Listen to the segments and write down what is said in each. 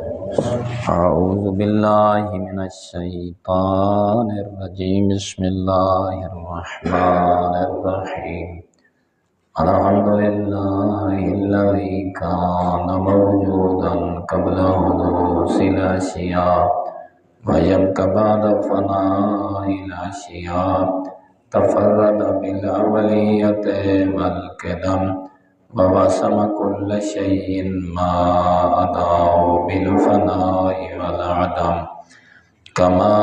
أعوذ بالله من الشيطان الرجيم بسم الله الرحمن الرحيم الحمد لله الذي كان موجودا قبل حدوث الأشياء ويبقى بعد فناء الأشياء تفرد بالأولية والقدم ووسم كل شيء ما أداه بالفناء والعدم كما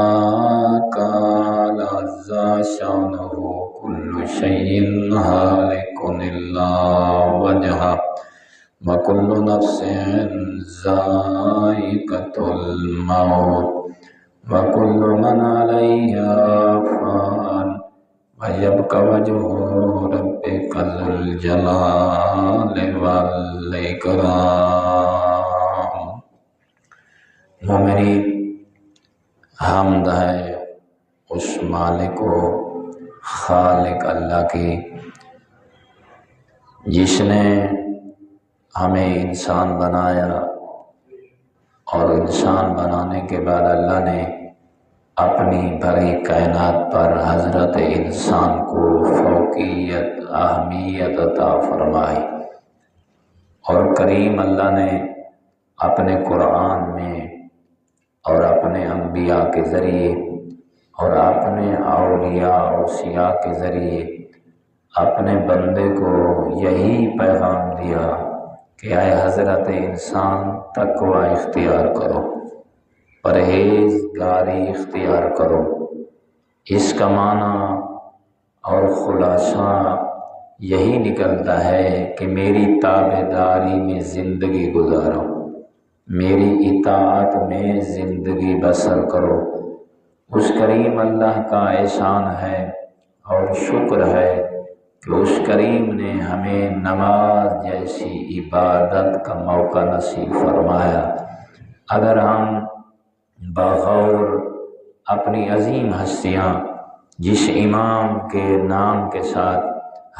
قال عز شأنه كل شيء هالك إلا وجهه وكل نفس ذائقة الموت وكل من عليها فان ويبقى وجه ربك ذو الجلال والإكرام۔ مومنین، حمد ہے اس مالک و خالق اللہ کی جس نے ہمیں انسان بنایا، اور انسان بنانے کے بعد اللہ نے اپنی بڑی کائنات پر حضرت انسان کو فوقیت اہمیت عطا فرمائی، اور کریم اللہ نے اپنے قرآن میں اور اپنے انبیاء کے ذریعے اور اپنے اولیاء اوصیاء کے ذریعے اپنے بندے کو یہی پیغام دیا کہ اے حضرت انسان تقوی اختیار کرو، پرہیزگاری اختیار کرو۔ اس کا معنی اور خلاصہ یہی نکلتا ہے کہ میری تابعداری میں زندگی گزارو، میری اطاعت میں زندگی بسر کرو۔ اس کریم اللہ کا احسان ہے اور شکر ہے کہ اس کریم نے ہمیں نماز جیسی عبادت کا موقع نصیب فرمایا۔ اگر ہم بغور اپنی عظیم ہستیاں جس امام کے نام کے ساتھ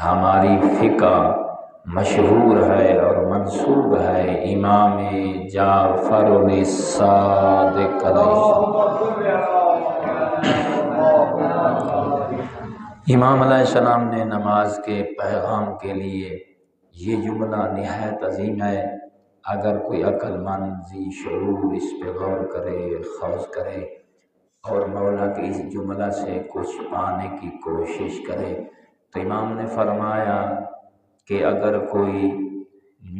ہماری فقہ مشہور ہے اور منسوب ہے، امام جعفر الصادق علیہ امام علیہ السلام نے نماز کے پیغام کے لیے یہ جملہ نہایت عظیم ہے۔ اگر کوئی عقل مند ذی شعور اس پہ غور کرے، خوض کرے اور مولا کے اس جملہ سے کچھ پانے کی کوشش کرے، تو امام نے فرمایا کہ اگر کوئی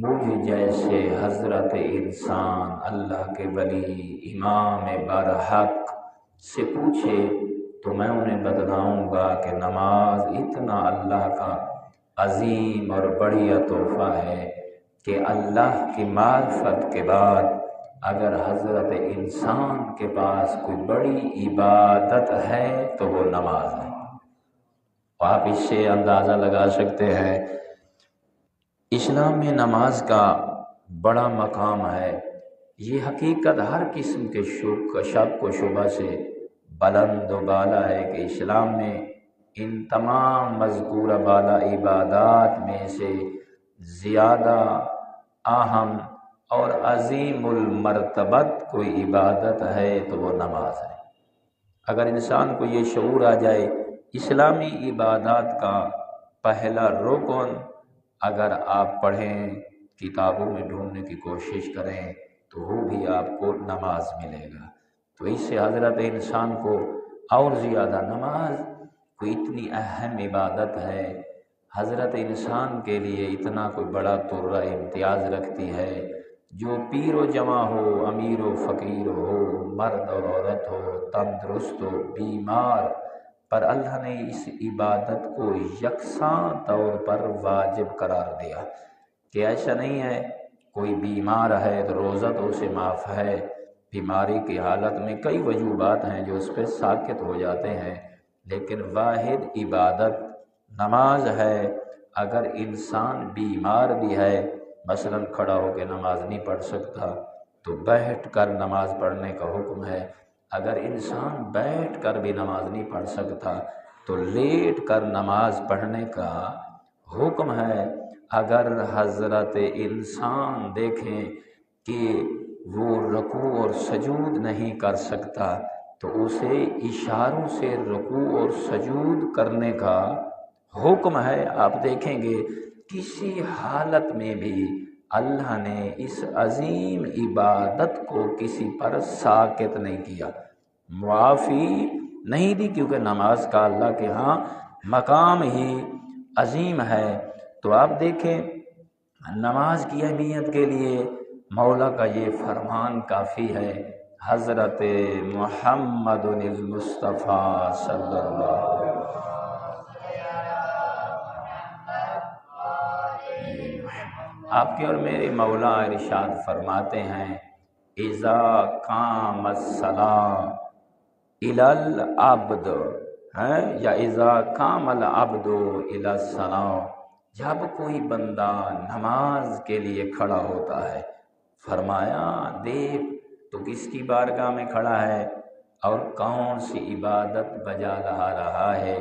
مجھ جیسے حضرت انسان اللہ کے ولی امام برحق سے پوچھے تو میں انہیں بتلاؤں گا کہ نماز اتنا اللہ کا عظیم اور بڑی تحفہ ہے کہ اللہ کی معرفت کے بعد اگر حضرت انسان کے پاس کوئی بڑی عبادت ہے تو وہ نماز ہے۔ آپ اس سے اندازہ لگا سکتے ہیں اسلام میں نماز کا بڑا مقام ہے۔ یہ حقیقت ہر قسم کے شک و شبہ سے بلند و بالا ہے کہ اسلام میں ان تمام مذکورہ بالا عبادات میں سے زیادہ اہم اور عظیم المرتبت کوئی عبادت ہے تو وہ نماز ہے۔ اگر انسان کو یہ شعور آ جائے، اسلامی عبادات کا پہلا رکن اگر آپ پڑھیں، کتابوں میں ڈھونڈنے کی کوشش کریں تو وہ بھی آپ کو نماز ملے گا۔ تو اس سے حضرت انسان کو اور زیادہ نماز کوئی اتنی اہم عبادت ہے، حضرت انسان کے لیے اتنا کوئی بڑا ترہ امتیاز رکھتی ہے۔ جو پیر و جوان ہو، امیر و فقیر ہو، مرد اور عورت ہو، تندرست ہو، بیمار، پر اللہ نے اس عبادت کو یکساں طور پر واجب قرار دیا کہ ایسا نہیں ہے کوئی بیمار ہے تو روزہ تو اسے معاف ہے۔ بیماری کی حالت میں کئی وجوبات ہیں جو اس پہ ساکت ہو جاتے ہیں، لیکن واحد عبادت نماز ہے۔ اگر انسان بیمار بھی ہے، مثلا کھڑا ہو کے نماز نہیں پڑھ سکتا تو بیٹھ کر نماز پڑھنے کا حکم ہے۔ اگر انسان بیٹھ کر بھی نماز نہیں پڑھ سکتا تو لیٹ کر نماز پڑھنے کا حکم ہے۔ اگر حضرت انسان دیکھیں کہ وہ رکوع اور سجود نہیں کر سکتا تو اسے اشاروں سے رکوع اور سجود کرنے کا حکم ہے۔ آپ دیکھیں گے کسی حالت میں بھی اللہ نے اس عظیم عبادت کو کسی پر ساکت نہیں کیا، معافی نہیں دی، کیونکہ نماز کا اللہ کے ہاں مقام ہی عظیم ہے۔ تو آپ دیکھیں نماز کی اہمیت کے لیے مولا کا یہ فرمان کافی ہے۔ حضرت محمد المصطفیٰ صلی اللہ علیہ وسلم آپ کے اور میرے مولا ارشاد فرماتے ہیں اذا قام الصلاۃ الی العبد، یا اذا قام العبد الی الصلاۃ، جب کوئی بندہ نماز کے لیے کھڑا ہوتا ہے، فرمایا دیکھ تو کس کی بارگاہ میں کھڑا ہے اور کون سی عبادت بجا رہا ہے۔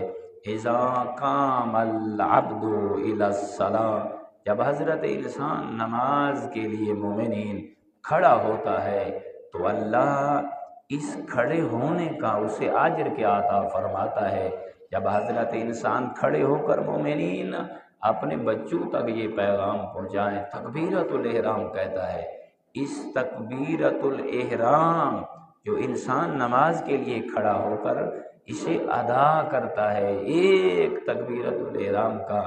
اذا قام العبد الی الصلاۃ، جب حضرت انسان نماز کے لیے مومنین کھڑا ہوتا ہے تو اللہ اس کھڑے ہونے کا اسے اجر کیا عطا فرماتا ہے۔ جب حضرت انسان کھڑے ہو کر مومنین اپنے بچوں تک یہ پیغام پہنچائیں، تکبیرۃ الاحرام کہتا ہے، اس تکبیرۃ الاحرام جو انسان نماز کے لیے کھڑا ہو کر اسے ادا کرتا ہے، ایک تکبیرۃ الاحرام کا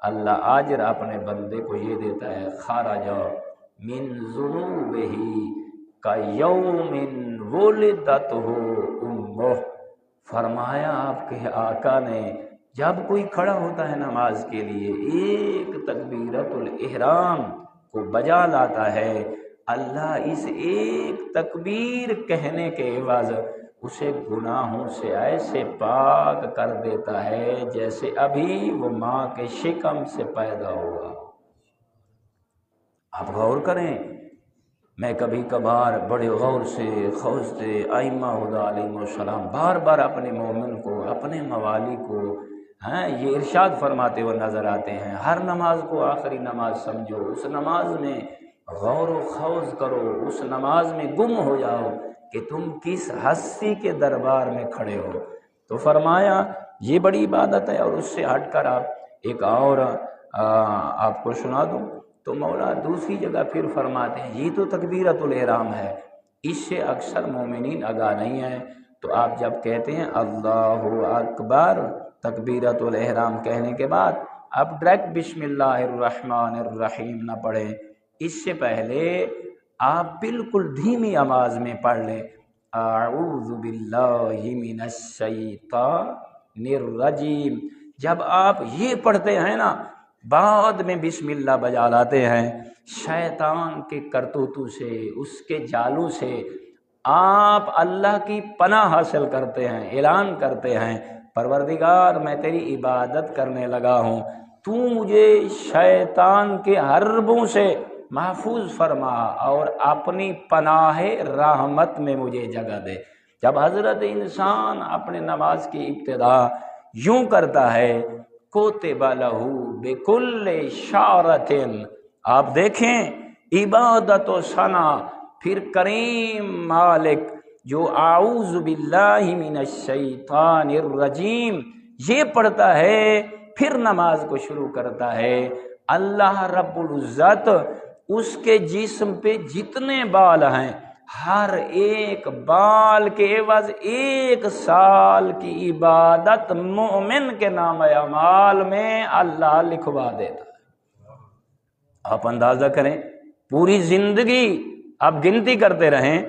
اللہ اجر اپنے بندے کو یہ دیتا ہے، خرج من ذنوبہ کیوم ولدتہ امہ۔ فرمایا آپ کے آقا نے جب کوئی کھڑا ہوتا ہے نماز کے لیے ایک تکبیرۃ الاحرام کو بجا لاتا ہے، اللہ اس ایک تکبیر کہنے کے عوض اسے گناہوں سے ایسے پاک کر دیتا ہے جیسے ابھی وہ ماں کے شکم سے پیدا ہوا۔ آپ غور کریں، میں کبھی کبھار بڑے غور سے خوضتے ائمہ خدا علیہ السلام بار بار اپنے مومن کو، اپنے موالی کو یہ ارشاد فرماتے ہوئے نظر آتے ہیں، ہر نماز کو آخری نماز سمجھو، اس نماز میں غور و خوض کرو، اس نماز میں گم ہو جاؤ کہ تم کس ہستی کے دربار میں کھڑے ہو۔ تو فرمایا یہ بڑی عبادت ہے، اور اس سے ہٹ کر آپ ایک اور آپ کو سنا دوں تو مولا دوسری جگہ پھر فرماتے ہیں یہ تو تکبیرۃ الاحرام ہے، اس سے اکثر مومنین آگاہ نہیں ہیں، تو آپ جب کہتے ہیں اللہ اکبر تکبیرۃ الاحرام کہنے کے بعد آپ ڈائریکٹ بسم اللہ الرحمن الرحیم نہ پڑھیں، اس سے پہلے آپ بالکل دھیمی آواز میں پڑھ لیں اعوذ باللہ من الشیطان الرجیم۔ جب آپ یہ پڑھتے ہیں نا بعد میں بسم اللہ بجا لاتے ہیں، شیطان کے کرتوتوں سے، اس کے جالوں سے آپ اللہ کی پناہ حاصل کرتے ہیں، اعلان کرتے ہیں پروردگار میں تیری عبادت کرنے لگا ہوں، تو مجھے شیطان کے حربوں سے محفوظ فرما اور اپنی پناہ رحمت میں مجھے جگہ دے۔ جب حضرت انسان اپنے نماز کی ابتدا یوں کرتا ہے کوتب لہ بکل شعرۃ، آپ دیکھیں عبادت و ثنا، پھر کریم مالک جو اعوذ باللہ من الشیطان الرجیم یہ پڑھتا ہے، پھر نماز کو شروع کرتا ہے، اللہ رب العزت اس کے جسم پہ جتنے بال ہیں ہر ایک بال کے عوض 1 سال کی عبادت مومن کے نام اعمال میں اللہ لکھوا دیتا ہے۔ آپ اندازہ کریں پوری زندگی آپ گنتی کرتے رہیں،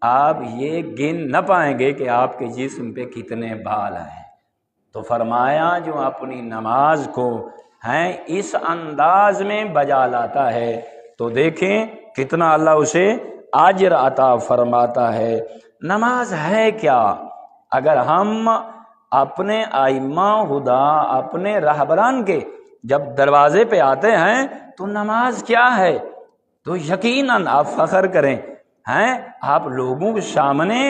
آپ یہ گن نہ پائیں گے کہ آپ کے جسم پہ کتنے بال ہیں۔ تو فرمایا جو اپنی نماز کو اس انداز میں بجا لاتا ہے تو دیکھیں کتنا اللہ اسے اجر عطا فرماتا ہے۔ نماز ہے کیا؟ اگر ہم اپنے ائمہ خدا، اپنے رہبران کے جب دروازے پہ آتے ہیں تو نماز کیا ہے تو یقیناً آپ فخر کریں، آپ لوگوں کے سامنے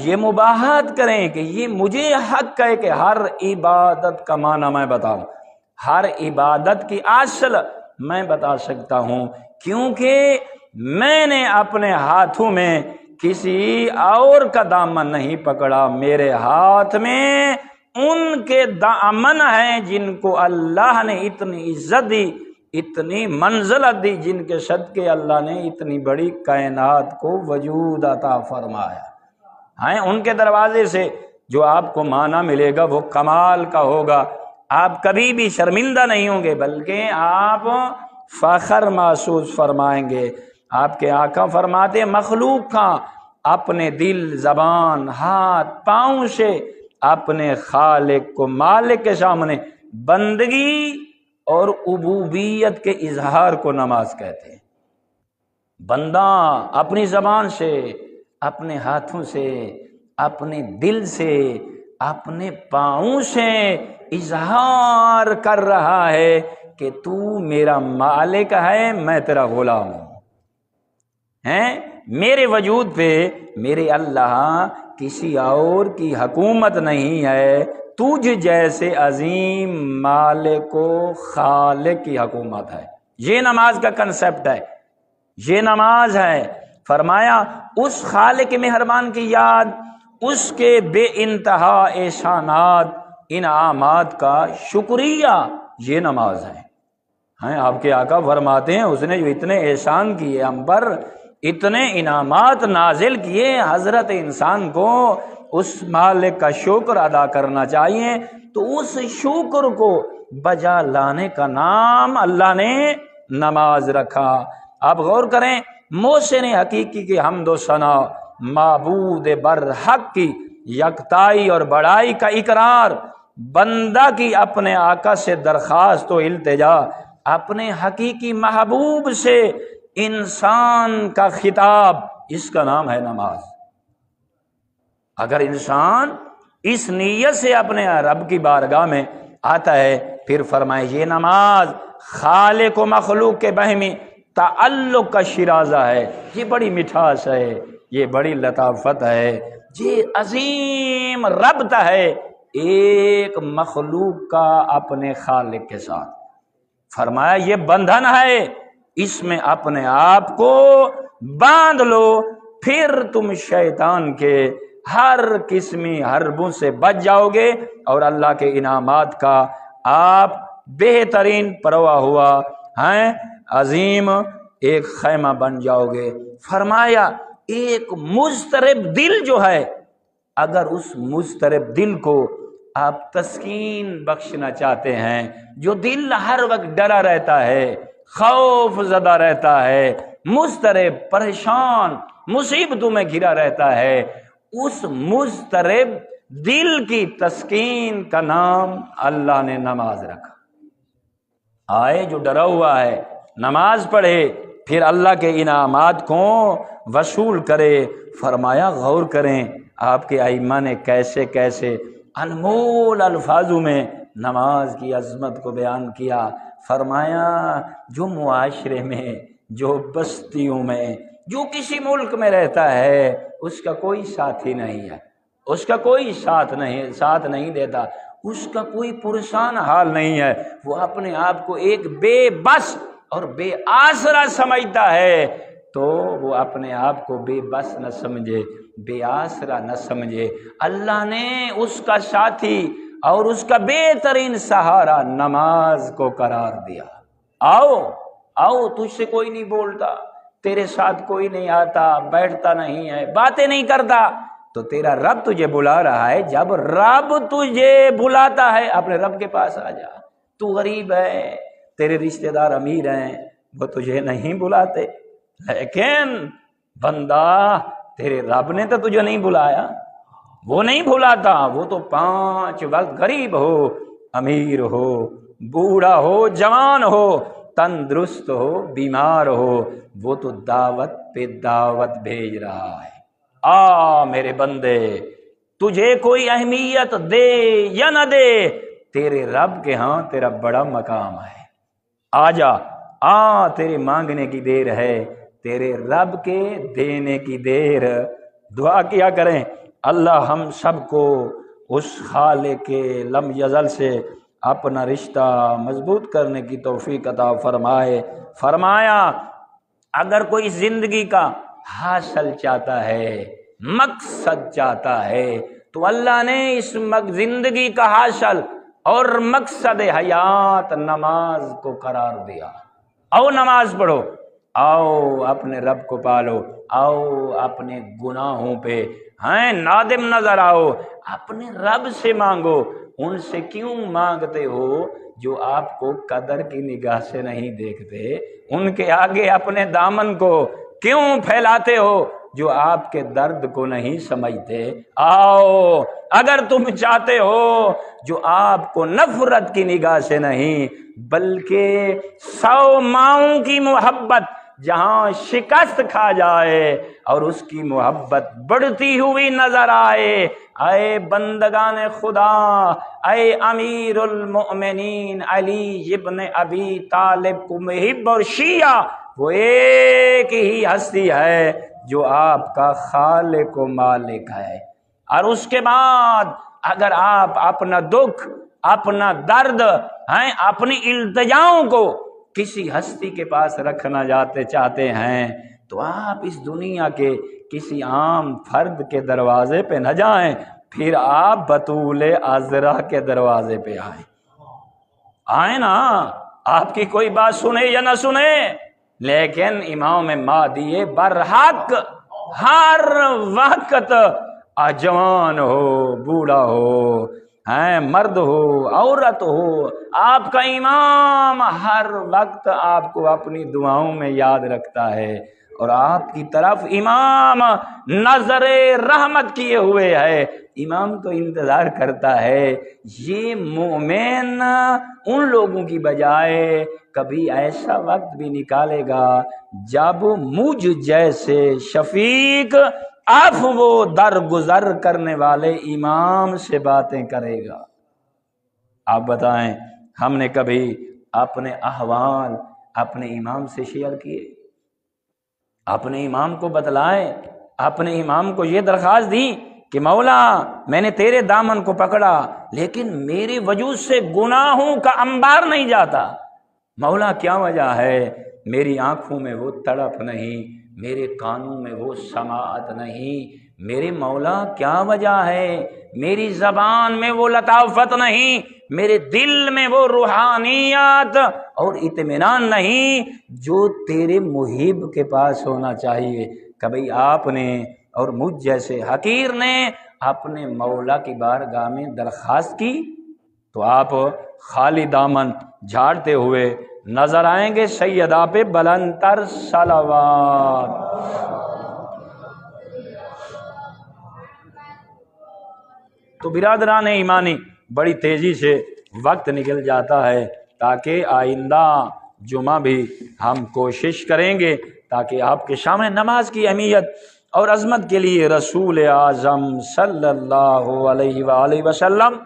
یہ مباحث کریں کہ یہ مجھے حق ہے کہ ہر عبادت کا معنی میں بتاؤں، ہر عبادت کی اصل میں بتا سکتا ہوں، کیونکہ میں نے اپنے ہاتھوں میں کسی اور کا دامن نہیں پکڑا، میرے ہاتھ میں ان کے دامن ہیں جن کو اللہ نے اتنی عزت دی، اتنی منزلت دی، جن کے صدقے اللہ نے اتنی بڑی کائنات کو وجود عطا فرمایا ہے۔ ان کے دروازے سے جو آپ کو معنی ملے گا وہ کمال کا ہوگا، آپ کبھی بھی شرمندہ نہیں ہوں گے بلکہ آپ فخر محسوس فرمائیں گے۔ آپ کے آقا فرماتے مخلوق کا اپنے دل، زبان، ہاتھ، پاؤں سے اپنے خالق کو، مالک کے سامنے بندگی اور عبودیت کے اظہار کو نماز کہتے ہیں۔ بندہ اپنی زبان سے، اپنے ہاتھوں سے، اپنے دل سے، اپنے پاؤں سے اظہار کر رہا ہے کہ تو میرا مالک ہے، میں تیرا غلام ہوں، میرے وجود پہ میرے اللہ کسی اور کی حکومت نہیں ہے، تجھ جیسے عظیم مالک و خالق کی حکومت ہے۔ یہ نماز کا کنسپٹ ہے، یہ نماز ہے۔ فرمایا اس خالق مہربان کی یاد، اس کے بے انتہا احسانات، انعامات کا شکریہ، یہ نماز ہے۔ آپ کے آقا فرماتے ہیں اس نے جو اتنے احسان کیے ہم پر، اتنے انعامات نازل کیے، حضرت انسان کو اس مالک کا شکر ادا کرنا چاہیے، تو اس شکر کو بجا لانے کا نام اللہ نے نماز رکھا۔ آپ غور کریں، محسن حقیقی کی حمد و ثنا، معبود برحق کی یکتائی اور بڑائی کا اقرار، بندہ کی اپنے آقا سے درخواست و التجا، اپنے حقیقی محبوب سے انسان کا خطاب، اس کا نام ہے نماز۔ اگر انسان اس نیت سے اپنے رب کی بارگاہ میں آتا ہے، پھر فرمائے یہ نماز خالق و مخلوق کے باہمی تعلق کا شرازہ ہے، یہ بڑی مٹھاس ہے، یہ بڑی لطافت ہے، یہ عظیم ربط ہے ایک مخلوق کا اپنے خالق کے ساتھ۔ فرمایا یہ بندھن ہے، اس میں اپنے آپ کو باندھ لو، پھر تم شیطان کے ہر قسمی حربوں سے بچ جاؤ گے اور اللہ کے انعامات کا آپ بہترین پروا ہوا ہیں عظیم ایک خیمہ بن جاؤ گے۔ فرمایا ایک مضطرب دل جو ہے، اگر اس مضطرب دل کو آپ تسکین بخشنا چاہتے ہیں، جو دل ہر وقت ڈرا رہتا ہے، خوف زدہ رہتا ہے، مضطرب، پریشان، مصیبتوں میں گھرا رہتا ہے، اس مضطرب دل کی تسکین کا نام اللہ نے نماز رکھا۔ آئے جو ڈرا ہوا ہے نماز پڑھے، پھر اللہ کے انعامات کو وصول کرے۔ فرمایا غور کریں آپ کے ائمہ نے کیسے کیسے انمول الفاظوں میں نماز کی عظمت کو بیان کیا۔ فرمایا جو معاشرے میں، جو بستیوں میں، جو کسی ملک میں رہتا ہے، اس کا کوئی ساتھی نہیں ہے، اس کا کوئی ساتھ نہیں دیتا، اس کا کوئی پرسان حال نہیں ہے، وہ اپنے آپ کو ایک بے بس اور بے آسرا سمجھتا ہے، تو وہ اپنے آپ کو بے بس نہ سمجھے، بے آسرا نہ سمجھے۔ اللہ نے اس کا ساتھی اور اس کا بہترین سہارا نماز کو قرار دیا۔ آؤ تجھ سے کوئی نہیں بولتا، تیرے ساتھ کوئی نہیں آتا، بیٹھتا نہیں ہے، باتیں نہیں کرتا، تو تیرا رب تجھے بلا رہا ہے۔ جب رب تجھے بلاتا ہے اپنے رب کے پاس آ جا۔ تو غریب ہے، تیرے رشتہ دار امیر ہیں، وہ تجھے نہیں بلاتے، لیکن بندہ تیرے رب نے تو تجھے نہیں بلایا، وہ نہیں بھلاتا، وہ تو 5 وقت غریب ہو، امیر ہو، بوڑھا ہو، جوان ہو، تندرست ہو، بیمار ہو، وہ تو دعوت پہ دعوت بھیج رہا ہے۔ میرے بندے، تجھے کوئی اہمیت دے یا نہ دے، تیرے رب کے ہاں تیرا بڑا مقام ہے۔ آجا، تیرے مانگنے کی دیر ہے، تیرے رب کے دینے کی دیر۔ دعا کیا کریں اللہ ہم سب کو اس خالق کے لم یزل سے اپنا رشتہ مضبوط کرنے کی توفیق عطا فرمائے۔ فرمایا اگر کوئی زندگی کا حاصل چاہتا ہے، مقصد چاہتا ہے، تو اللہ نے اس زندگی کا حاصل اور مقصد حیات نماز کو قرار دیا۔ آؤ نماز پڑھو، آؤ اپنے رب کو پالو، آؤ اپنے گناہوں پہ نادم نظر آؤ، اپنے رب سے مانگو۔ ان سے کیوں مانگتے ہو جو آپ کو قدر کی نگاہ سے نہیں دیکھتے؟ ان کے آگے اپنے دامن کو کیوں پھیلاتے ہو جو آپ کے درد کو نہیں سمجھتے؟ آؤ، اگر تم چاہتے ہو جو آپ کو نفرت کی نگاہ سے نہیں بلکہ 100 ماؤں کی محبت جہاں شکست کھا جائے اور اس کی محبت بڑھتی ہوئی نظر آئے، اے بندگان خدا، اے امیر المؤمنین علی ابن ابی طالب کو محب اور شیعہ، وہ ایک ہی ہستی ہے جو آپ کا خالق و مالک ہے۔ اور اس کے بعد اگر آپ اپنا دکھ، اپنا درد، اپنی التجاؤں کو کسی ہستی کے پاس رکھنا چاہتے ہیں تو آپ اس دنیا کے کسی عام فرد کے دروازے پہ نہ جائیں، پھر آپ بطول عذرا کے دروازے پہ آئیں نا۔ آپ کی کوئی بات سنے یا نہ سنے، لیکن امام مہدی برحق ہر وقت جوان ہو، بوڑھا ہو، مرد ہو، عورت ہو، آپ کا امام ہر وقت آپ کو اپنی دعاؤں میں یاد رکھتا ہے، اور آپ کی طرف امام نظر رحمت کیے ہوئے ہے۔ امام تو انتظار کرتا ہے یہ مومن ان لوگوں کی بجائے کبھی ایسا وقت بھی نکالے گا جب مجھ جیسے شفیق وہ درگزر کرنے والے امام سے باتیں کرے گا۔ آپ بتائیں، ہم نے کبھی اپنے احوال اپنے امام سے شیئر کیے؟ اپنے امام کو بتلائیں، اپنے امام کو یہ درخواست دی کہ مولا میں نے تیرے دامن کو پکڑا لیکن میرے وجود سے گناہوں کا انبار نہیں جاتا، مولا کیا وجہ ہے؟ میری آنکھوں میں وہ تڑپ نہیں، میرے کانوں میں وہ سماعت نہیں، میرے مولا کیا وجہ ہے؟ میری زبان میں وہ لطافت نہیں، میرے دل میں وہ روحانیت اور اطمینان نہیں جو تیرے محب کے پاس ہونا چاہیے۔ کبھی آپ نے اور مجھ جیسے حقیر نے اپنے مولا کی بارگاہ میں درخواست کی تو آپ خالی دامن جھاڑتے ہوئے نظر آئیں گے سیدہ پہ بلند تر صلوات۔ تو برادران ایمانی، بڑی تیزی سے وقت نکل جاتا ہے، تاکہ آئندہ جمعہ بھی ہم کوشش کریں گے تاکہ آپ کے سامنے نماز کی اہمیت اور عظمت کے لیے رسول اعظم صلی اللہ علیہ وآلہ وسلم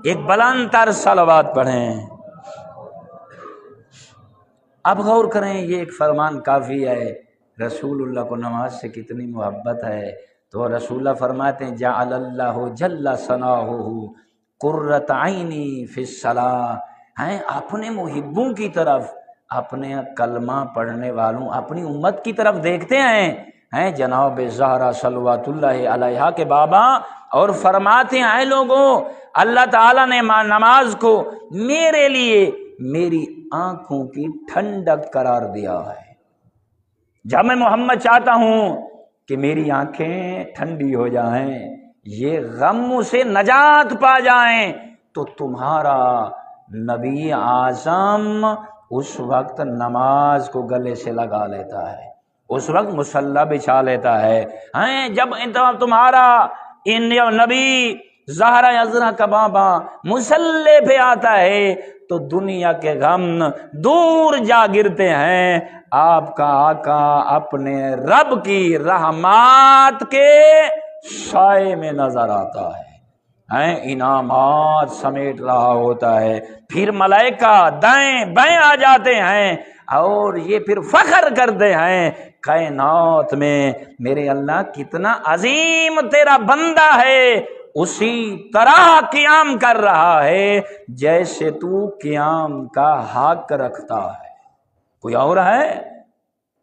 ایک بلند تر صلوات پڑھیں۔ اب غور کریں، یہ ایک فرمان کافی ہے، رسول اللہ کو نماز سے کتنی محبت ہے۔ تو رسول اللہ فرماتے ہیں جعل اللہ جل ثناؤہ قرۃ عینی فی الصلاۃ، اپنے محبوں کی طرف، اپنے کلمہ پڑھنے والوں، اپنی امت کی طرف دیکھتے ہیں جناب زہرا صلوات اللہ علیہا کے بابا، اور فرماتے ہیں اے لوگوں، اللہ تعالیٰ نے نماز کو میرے لیے میری آنکھوں کی ٹھنڈک قرار دیا ہے۔ جب میں محمد چاہتا ہوں کہ میری آنکھیں ٹھنڈی ہو جائیں، یہ غم سے نجات پا جائیں، تو تمہارا نبی اعظم اس وقت نماز کو گلے سے لگا لیتا ہے، اس وقت مصلی بچھا لیتا ہے۔ جب تمہارا نبی زہرا عذرا کا بابا مصلی پہ آتا ہے تو دنیا کے غم دور جا گرتے ہیں، آپ کا آقا اپنے رب کی رحمات کے سائے میں نظر آتا ہے، انعامات سمیٹ رہا ہوتا ہے، پھر ملائکہ دائیں بائیں آ جاتے ہیں اور یہ پھر فخر کرتے ہیں کائنات میں میرے اللہ کتنا عظیم تیرا بندہ ہے، اسی طرح قیام کر رہا ہے جیسے تو قیام کا حق رکھتا ہے۔ کوئی اور ہے؟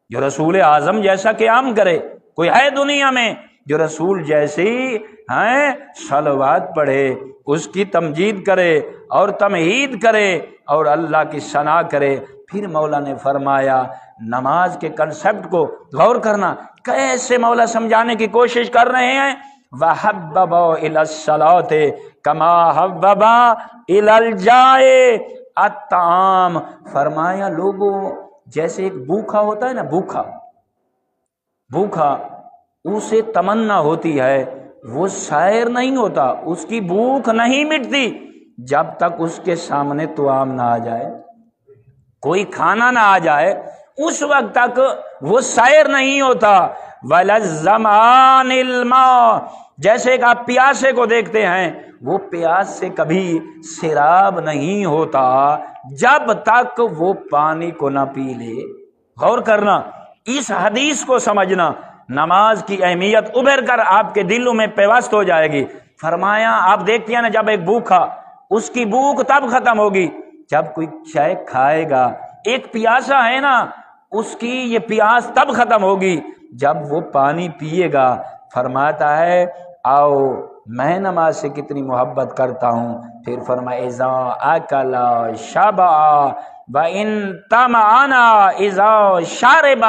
جو رسول اعظم جیسا قیام کرے، کوئی ہے دنیا میں جو رسول جیسی ہیں صلوات پڑھے، اس کی تمجید کرے اور تمہید کرے اور اللہ کی ثنا کرے؟ پھر مولا نے فرمایا نماز کے کنسپٹ کو غور کرنا، کیسے مولا سمجھانے کی کوشش کر رہے ہیں۔ وَحَبَّبَ إِلَى الصَّلَاةِ كَمَا حَبَّبَ إِلَى الْجَائِ الطعام۔ فرمایا لوگوں جیسے ایک بھوکا ہوتا ہے نا، بھوکا اسے تمنا ہوتی ہے، وہ سیر نہیں ہوتا، اس کی بھوک نہیں مٹتی جب تک اس کے سامنے طعام نہ آ جائے، کوئی کھانا نہ آ جائے، اس وقت تک وہ سیر نہیں ہوتا۔ وَلَلظَّمْآنِ الْمَاءُ، جیسے کہ آپ پیاسے کو دیکھتے ہیں، وہ پیاس سے کبھی سیراب نہیں ہوتا جب تک وہ پانی کو نہ پی لے۔ غور کرنا، اس حدیث کو سمجھنا، نماز کی اہمیت ابھر کر آپ کے دلوں میں پیوست ہو جائے گی۔ فرمایا آپ دیکھتے ہیں نا، جب ایک بھوکا، اس کی بھوک تب ختم ہوگی جب کوئی شے کھائے گا۔ ایک پیاسا ہے نا، اس کی یہ پیاس تب ختم ہوگی جب وہ پانی پیے گا۔ فرماتا ہے آؤ میں نماز سے کتنی محبت کرتا ہوں۔ پھر فرمایا اذا اکل شبع وان طمعنا اذا شرب،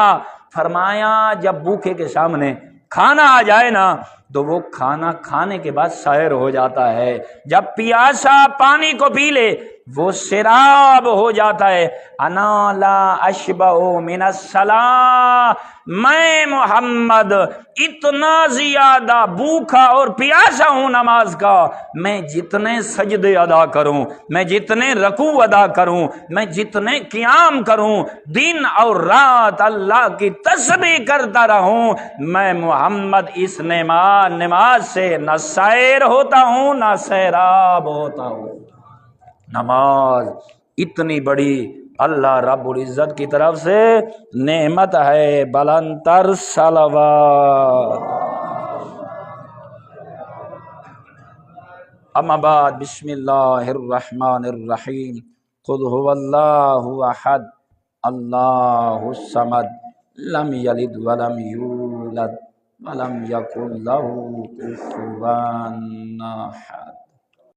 فرمایا جب بھوکے کے سامنے کھانا آ جائے نا تو وہ کھانا کھانے کے بعد سیر ہو جاتا ہے، جب پیاسا پانی کو پی لے وہ سیراب ہو جاتا ہے۔ انا لا اشبع من الصلاۃ، میں محمد اتنا زیادہ بھوکا اور پیاسا ہوں نماز کا، میں جتنے سجدے ادا کروں، میں جتنے رکوع ادا کروں، میں جتنے قیام کروں، دن اور رات اللہ کی تسبیح کرتا رہوں، میں محمد اس نماز سے نہ سیر ہوتا ہوں نہ سیراب ہوتا ہوں۔ نماز اتنی بڑی اللہ رب العزت کی طرف سے نعمت ہے، بلند تر صلوات۔ اما بعد، بسم اللہ الرحمن الرحیم۔ قل هو اللہ احد اللہ الصمد لم یلد ولم یولد ولم یکن له کفوا احد۔